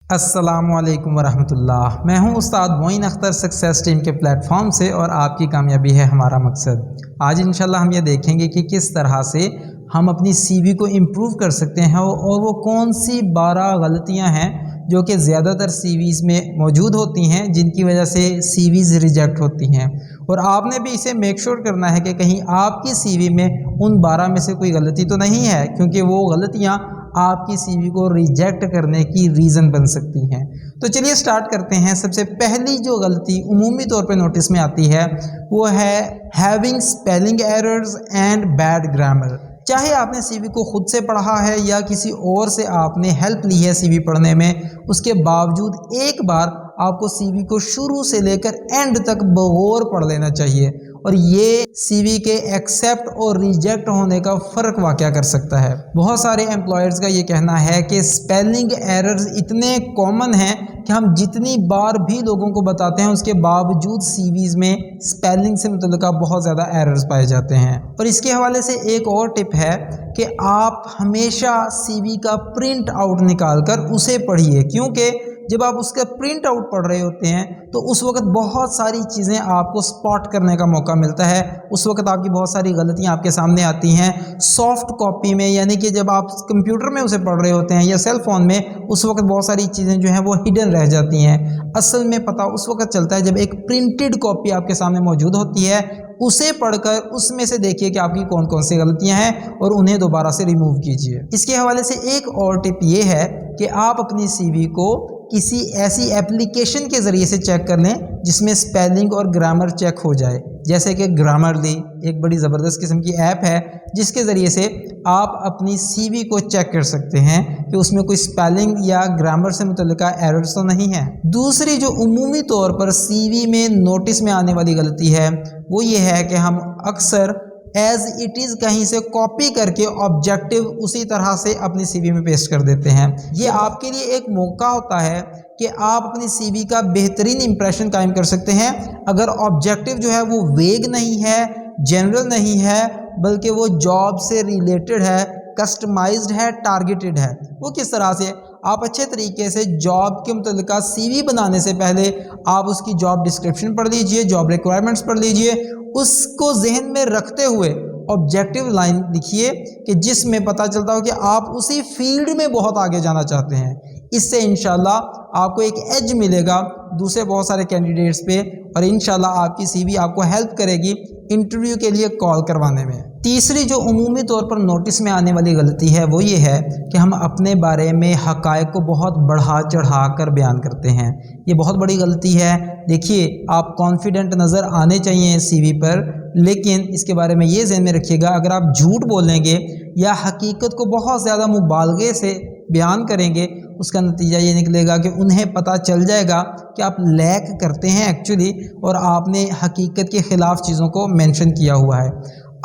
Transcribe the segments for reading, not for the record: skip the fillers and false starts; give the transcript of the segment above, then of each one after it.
السلام علیکم ورحمۃ اللہ۔ میں ہوں استاد معین اختر سکسیس ٹیم کے پلیٹ فارم سے، اور آپ کی کامیابی ہے ہمارا مقصد۔ آج انشاءاللہ ہم یہ دیکھیں گے کہ کس طرح سے ہم اپنی سی وی کو امپروو کر سکتے ہیں، اور وہ کون سی 12 غلطیاں ہیں جو کہ زیادہ تر سی ویز میں موجود ہوتی ہیں، جن کی وجہ سے سی ویز ریجیکٹ ہوتی ہیں۔ اور آپ نے بھی اسے میک شور کرنا ہے کہ کہیں آپ کی سی وی میں ان 12 میں سے کوئی غلطی تو نہیں ہے، کیونکہ وہ غلطیاں آپ کی سی وی کو ریجیکٹ کرنے کی ریزن بن سکتی ہیں۔ تو چلیے سٹارٹ کرتے ہیں۔ سب سے پہلی جو غلطی عمومی طور پہ نوٹس میں آتی ہے وہ ہے having spelling errors and bad grammar. چاہے آپ نے سی وی کو خود سے پڑھا ہے یا کسی اور سے آپ نے ہیلپ لی ہے سی وی پڑھنے میں، اس کے باوجود ایک بار آپ کو سی وی کو شروع سے لے کر اینڈ تک بغور پڑھ لینا چاہیے، اور یہ سی وی کے ایکسیپٹ اور ریجیکٹ ہونے کا فرق واقع کر سکتا ہے۔ بہت سارے امپلائرز کا یہ کہنا ہے کہ اسپیلنگ ایررز اتنے کامن ہیں کہ ہم جتنی بار بھی لوگوں کو بتاتے ہیں، اس کے باوجود سی ویز میں اسپیلنگ سے متعلقہ بہت زیادہ ایررز پائے جاتے ہیں۔ اور اس کے حوالے سے ایک اور ٹپ ہے کہ آپ ہمیشہ سی وی کا پرنٹ آؤٹ نکال کر اسے پڑھیے، کیونکہ جب آپ اس کا پرنٹ آؤٹ پڑھ رہے ہوتے ہیں تو اس وقت بہت ساری چیزیں آپ کو سپاٹ کرنے کا موقع ملتا ہے۔ اس وقت آپ کی بہت ساری غلطیاں آپ کے سامنے آتی ہیں۔ سافٹ کاپی میں، یعنی کہ جب آپ کمپیوٹر میں اسے پڑھ رہے ہوتے ہیں یا سیل فون میں، اس وقت بہت ساری چیزیں جو ہیں وہ ہڈن رہ جاتی ہیں۔ اصل میں پتہ اس وقت چلتا ہے جب ایک پرنٹڈ کاپی آپ کے سامنے موجود ہوتی ہے، اسے پڑھ کر اس میں سے دیکھیے کہ آپ کی کون کون سی غلطیاں ہیں اور انہیں دوبارہ سے ریموو کیجیے۔ اس کے حوالے سے ایک اور ٹپ یہ ہے کہ آپ اپنی سی وی کو کسی ایسی ایپلیکیشن کے ذریعے سے چیک کر لیں جس میں اسپیلنگ اور گرامر چیک ہو جائے، جیسے کہ گرامرلی ایک بڑی زبردست قسم کی ایپ ہے جس کے ذریعے سے آپ اپنی سی وی کو چیک کر سکتے ہیں کہ اس میں کوئی اسپیلنگ یا گرامر سے متعلقہ ایررز تو نہیں ہے۔ دوسری جو عمومی طور پر سی وی میں نوٹس میں آنے والی غلطی ہے وہ یہ ہے کہ ہم اکثر ایز اٹ از کہیں سے کاپی کر کے آبجیکٹیو اسی طرح سے اپنی سی وی میں پیسٹ کر دیتے ہیں۔ یہ آپ کے لیے ایک موقع ہوتا ہے کہ آپ اپنی سی وی کا بہترین امپریشن قائم کر سکتے ہیں اگر آبجیکٹیو جو ہے وہ ویگ نہیں ہے، جنرل نہیں ہے، بلکہ وہ جاب سے ریلیٹڈ ہے، کسٹمائزڈ ہے، ٹارگیٹڈ ہے۔ وہ کس طرح سے؟ آپ اچھے طریقے سے جاب کے متعلقہ سی وی بنانے سے پہلے آپ اس کی جاب ڈسکرپشن پڑھ لیجئے، جاب ریکوائرمنٹس پڑھ لیجئے، اس کو ذہن میں رکھتے ہوئے آبجیکٹیو لائن لکھیے کہ جس میں پتہ چلتا ہو کہ آپ اسی فیلڈ میں بہت آگے جانا چاہتے ہیں۔ اس سے انشاءاللہ آپ کو ایک ایج ملے گا دوسرے بہت سارے کینڈیڈیٹس پہ، اور انشاءاللہ آپ کی سی وی آپ کو ہیلپ کرے گی انٹرویو کے لیے کال کروانے میں۔ تیسری جو عمومی طور پر نوٹس میں آنے والی غلطی ہے وہ یہ ہے کہ ہم اپنے بارے میں حقائق کو بہت بڑھا چڑھا کر بیان کرتے ہیں۔ یہ بہت بڑی غلطی ہے۔ دیکھیے، آپ کانفیڈنٹ نظر آنے چاہیے سی وی پر، لیکن اس کے بارے میں یہ ذہن میں رکھیے گا، اگر آپ جھوٹ بولیں گے یا حقیقت کو بہت زیادہ مبالغے سے بیان کریں گے، اس کا نتیجہ یہ نکلے گا کہ انہیں پتہ چل جائے گا کہ آپ لیک کرتے ہیں ایکچولی، اور آپ نے حقیقت کے خلاف چیزوں کو مینشن کیا ہوا ہے۔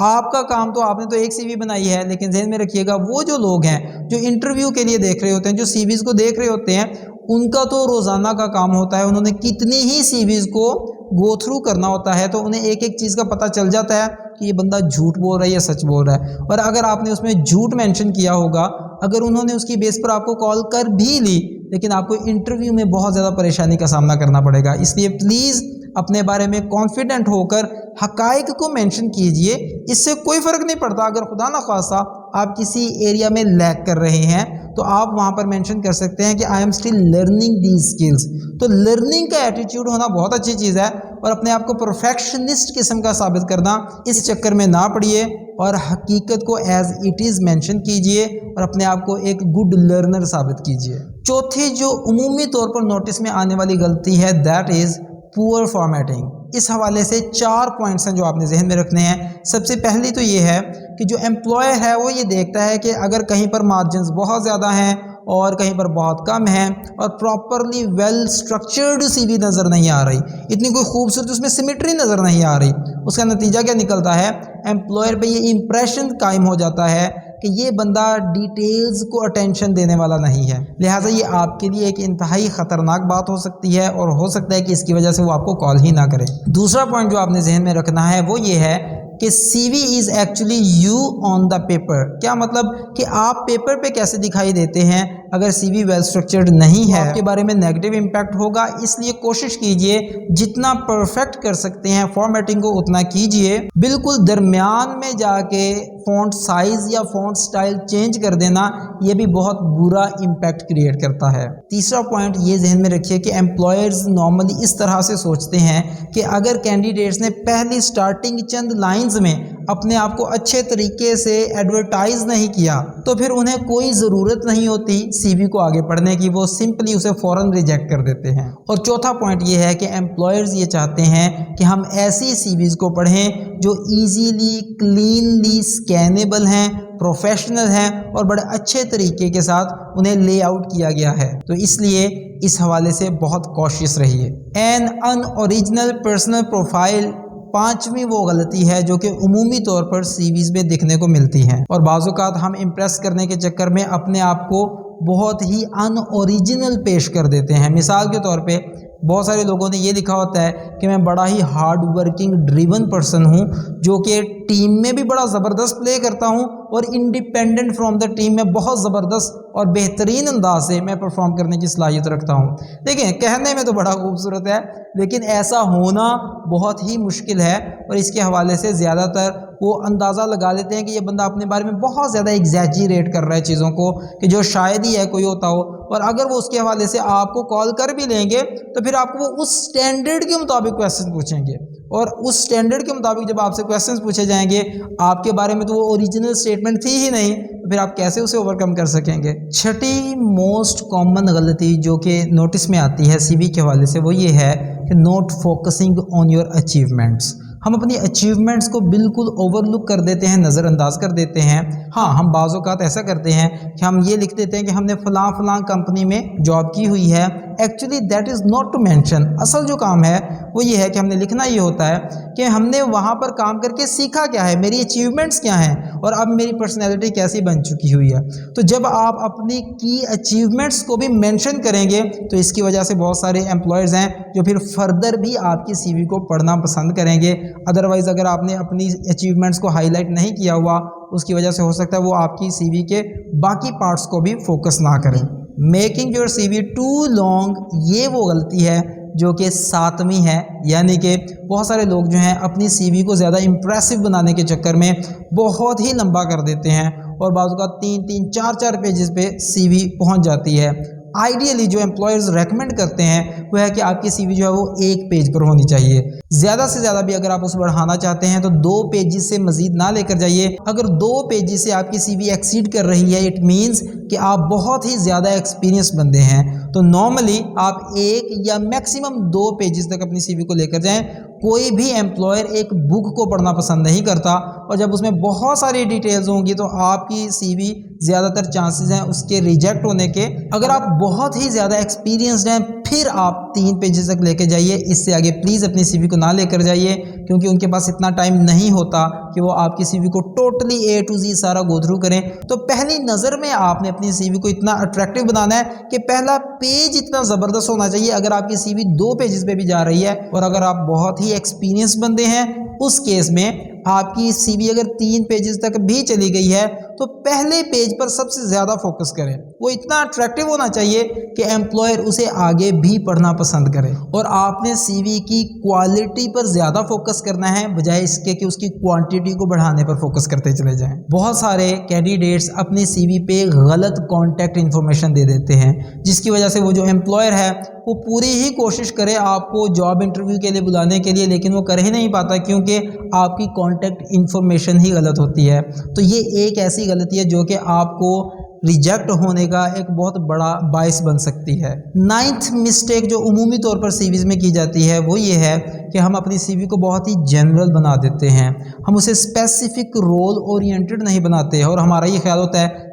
آپ کا کام تو آپ نے تو ایک سی وی بنائی ہے، لیکن ذہن میں رکھیے گا وہ جو لوگ ہیں جو انٹرویو کے لیے دیکھ رہے ہوتے ہیں، جو سی ویز کو دیکھ رہے ہوتے ہیں، ان کا تو روزانہ کا کام ہوتا ہے، انہوں نے کتنی ہی سی ویز کو گو تھرو کرنا ہوتا ہے، تو انہیں ایک ایک چیز کا پتہ چل جاتا ہے کہ یہ بندہ جھوٹ بول رہا ہے یا سچ بول رہا ہے۔ اور اگر آپ نے اس میں جھوٹ مینشن کیا ہوگا، اگر انہوں نے اس کی بیس پر آپ کو کال کر بھی لی، لیکن آپ کو انٹرویو میں بہت زیادہ پریشانی کا سامنا کرنا پڑے گا۔ اس لیے پلیز اپنے بارے میں کانفیڈنٹ ہو کر حقائق کو مینشن کیجئے۔ اس سے کوئی فرق نہیں پڑتا اگر خدا نخواستہ آپ کسی ایریا میں لیک کر رہے ہیں تو آپ وہاں پر مینشن کر سکتے ہیں کہ I am still learning these skills. تو لرننگ کا ایٹیٹیوڈ ہونا بہت اچھی چیز ہے، اور اپنے آپ کو پرفیکشنسٹ قسم کا ثابت کرنا اس چکر میں نہ پڑیے، اور حقیقت کو ایز اٹ از مینشن کیجئے اور اپنے آپ کو ایک گڈ لرنر ثابت کیجئے۔ چوتھی جو عمومی طور پر نوٹس میں آنے والی غلطی ہے دیٹ از پور فارمیٹنگ۔ اس حوالے سے 4 پوائنٹس ہیں جو آپ نے ذہن میں رکھنے ہیں۔ سب سے پہلی تو یہ ہے کہ جو امپلائر ہے وہ یہ دیکھتا ہے کہ اگر کہیں پر مارجنز بہت زیادہ ہیں اور کہیں پر بہت کم ہیں، اور پراپرلی ویل سٹرکچرڈ سی وی نظر نہیں آ رہی، اتنی کوئی خوبصورت اس میں سمیٹری نظر نہیں آ رہی، اس کا نتیجہ کیا نکلتا ہے؟ امپلائر پہ یہ امپریشن قائم ہو جاتا ہے کہ یہ بندہ ڈیٹیلز کو اٹینشن دینے والا نہیں ہے، لہٰذا یہ آپ کے لیے ایک انتہائی خطرناک بات ہو سکتی ہے، اور ہو سکتا ہے کہ اس کی وجہ سے وہ آپ کو کال ہی نہ کرے۔ دوسرا پوائنٹ جو آپ نے ذہن میں رکھنا ہے وہ یہ ہے کہ C V is actually you on the paper. کیا مطلب کہ آپ پیپر پہ کیسے دکھائی دیتے ہیں اگر سی وی ویل اسٹرکچرڈ نہیں ہے, آپ کے بارے میں نیگیٹو امپیکٹ ہوگا. اس لیے کوشش کیجئے جتنا پرفیکٹ کر سکتے ہیں فارمیٹنگ کو اتنا کیجئے. بالکل درمیان میں جا کے فونٹ سائز یا فونٹ سٹائل چینج کر دینا یہ بھی بہت برا امپیکٹ کریٹ کرتا ہے. تیسرا پوائنٹ یہ ذہن میں رکھیے کہ امپلائرز نارملی اس طرح سے سوچتے ہیں کہ اگر کینڈیڈیٹس نے پہلی سٹارٹنگ چند لائنز میں اپنے آپ کو اچھے طریقے سے ایڈورٹائز نہیں کیا تو پھر انہیں کوئی ضرورت نہیں ہوتی سی وی کو آگے پڑھنے کی, وہ سمپلی اسے فوراً ریجیکٹ کر دیتے ہیں. اور چوتھا پوائنٹ یہ ہے کہ امپلائرز یہ چاہتے ہیں کہ ہم ایسی سی ویز کو پڑھیں جو ایزیلی کلینلی اسکینیبل ہیں, پروفیشنل ہیں اور بڑے اچھے طریقے کے ساتھ انہیں لے آؤٹ کیا گیا ہے. تو اس لیے اس حوالے سے بہت کوشش رہیے. این ان اوریجنل پرسنل پروفائل پانچویں وہ غلطی ہے جو کہ عمومی طور پر سی ویز میں دیکھنے کو ملتی ہیں, اور بعض اوقات ہم امپریس کرنے کے چکر میں اپنے آپ کو بہت ہی ان اوریجنل پیش کر دیتے ہیں. مثال کے طور پہ بہت سارے لوگوں نے یہ لکھا ہوتا ہے کہ میں بڑا ہی ہارڈ ورکنگ ڈریون پرسن ہوں جو کہ ٹیم میں بھی بڑا زبردست پلے کرتا ہوں اور انڈیپینڈنٹ فرام دا ٹیم میں بہت زبردست اور بہترین انداز سے میں پرفارم کرنے کی صلاحیت رکھتا ہوں. دیکھیں کہنے میں تو بڑا خوبصورت ہے لیکن ایسا ہونا بہت ہی مشکل ہے, اور اس کے حوالے سے زیادہ تر وہ اندازہ لگا لیتے ہیں کہ یہ بندہ اپنے بارے میں بہت زیادہ ایگزیجریٹ کر رہا ہے چیزوں کو کہ جو شاید ہی ہے کوئی ہوتا ہو. اور اگر وہ اس کے حوالے سے آپ کو کال کر بھی لیں گے تو پھر آپ کو وہ اس سٹینڈرڈ کے مطابق کویسچن پوچھیں گے, اور اس سٹینڈرڈ کے مطابق جب آپ سے کویسچنز پوچھے جائیں گے آپ کے بارے میں تو وہ اوریجنل سٹیٹمنٹ تھی ہی نہیں, تو پھر آپ کیسے اسے اوور کم کر سکیں گے. چھٹی موسٹ کامن غلطی جو کہ نوٹس میں آتی ہے سی وی کے حوالے سے وہ یہ ہے کہ not focusing on your achievements. ہم اپنی اچیومنٹس کو بالکل اوور لک کر دیتے ہیں, نظر انداز کر دیتے ہیں. ہاں ہم بعض اوقات ایسا کرتے ہیں کہ ہم یہ لکھ دیتے ہیں کہ ہم نے فلاں فلاں کمپنی میں جاب کی ہوئی ہے. Actually that is not to mention. اصل جو کام ہے وہ یہ ہے کہ ہم نے لکھنا یہ ہوتا ہے کہ ہم نے وہاں پر کام کر کے سیکھا کیا ہے, میری اچیومنٹس کیا ہیں اور اب میری پرسنالٹی کیسی بن چکی ہوئی ہے. تو جب آپ اپنی کی اچیومنٹس کو بھی مینشن کریں گے تو اس کی وجہ سے بہت سارے امپلائرز ہیں جو پھر فردر بھی آپ کی سی وی کو پڑھنا پسند کریں گے. ادروائز اگر آپ نے اپنی اچیومنٹس کو ہائی لائٹ نہیں کیا ہوا اس کی وجہ سے ہو سکتا ہے وہ آپ کی سی وی کے باقی پارٹس کو بھی فوکس نہ کریں. Making your C V too long یہ وہ غلطی ہے جو کہ ساتویں ہے, یعنی کہ بہت سارے لوگ جو ہیں اپنی سی وی کو زیادہ امپریسو بنانے کے چکر میں بہت ہی لمبا کر دیتے ہیں اور بعض اوقات 3 4 پیجز پہ سی وی پہنچ جاتی ہے. آئیڈیلی جو امپلائرز ریکمینڈ کرتے ہیں وہ ہے کہ آپ کی سی وی جو ہے وہ 1 پیج پر ہونی چاہیے. زیادہ سے زیادہ بھی اگر آپ اسے بڑھانا چاہتے ہیں تو 2 پیجز سے مزید نہ لے کر جائیے. اگر 2 پیجز سے آپ کی سی وی ایکسیڈ کر رہی ہے اٹ مینز کہ آپ بہت ہی زیادہ ایکسپیرینس بندے ہیں, تو نارملی آپ 1 یا میکسیمم 2 پیجز تک اپنی سی وی کو لے کر جائیں. کوئی بھی امپلائر ایک بک کو پڑھنا پسند نہیں کرتا, اور جب اس میں بہت ساری ڈیٹیلز ہوں گی تو آپ کی سی وی زیادہ تر چانسز ہیں اس کے ریجیکٹ ہونے کے. اگر آپ بہت ہی زیادہ ایکسپیرینسڈ ہیں پھر آپ 3 پیجز تک لے کے جائیے, اس سے آگے پلیز اپنی سی وی کو نہ لے کر جائیے کیونکہ ان کے پاس اتنا ٹائم نہیں ہوتا کہ وہ آپ کی سی وی کو ٹوٹلی A to Z سارا گو تھرو کریں. تو پہلی نظر میں آپ نے اپنی سی وی کو اتنا اٹریکٹیو بنانا ہے کہ پہلا پیج اتنا زبردست ہونا چاہیے. اگر آپ کی سی وی 2 پیجز پہ بھی جا رہی ہے اور اگر آپ بہت ہی ایکسپیرینس بندے ہیں اس کیس میں آپ کی سی وی اگر 3 پیجز تک بھی چلی گئی ہے تو پہلے پیج پر سب سے زیادہ فوکس کریں. وہ اتنا اٹریکٹیو ہونا چاہیے کہ امپلائر اسے آگے بھی پڑھنا پسند کرے. اور آپ نے سی وی کی کوالٹی پر زیادہ فوکس کرنا ہے بجائے اس کے کہ اس کی کوانٹیٹی کو بڑھانے پر فوکس کرتے چلے جائیں. بہت سارے کینڈیڈیٹس اپنی سی وی پہ غلط کانٹیکٹ انفارمیشن دے دیتے ہیں جس کی وجہ سے وہ جو امپلائر ہے وہ پوری ہی کوشش کرے آپ کو جاب انٹرویو کے لیے بلانے کے لیے, لیکن وہ کر ہی نہیں پاتا کیونکہ آپ کی کانٹیکٹ انفارمیشن ہی غلط ہوتی ہے. تو یہ ایک ایسی غلطی ہے جو کہ آپ کو ریجیکٹ ہونے کا ایک بہت بڑا باعث بن سکتی ہے. 9th مسٹیک جو عمومی طور پر سی ویز میں کی جاتی ہے وہ یہ ہے کہ ہم اپنی سی وی کو بہت ہی جنرل بنا دیتے ہیں. ہم اسے اسپیسیفک رول اورینٹڈ نہیں بناتے اور ہمارا یہ خیال ہوتا ہے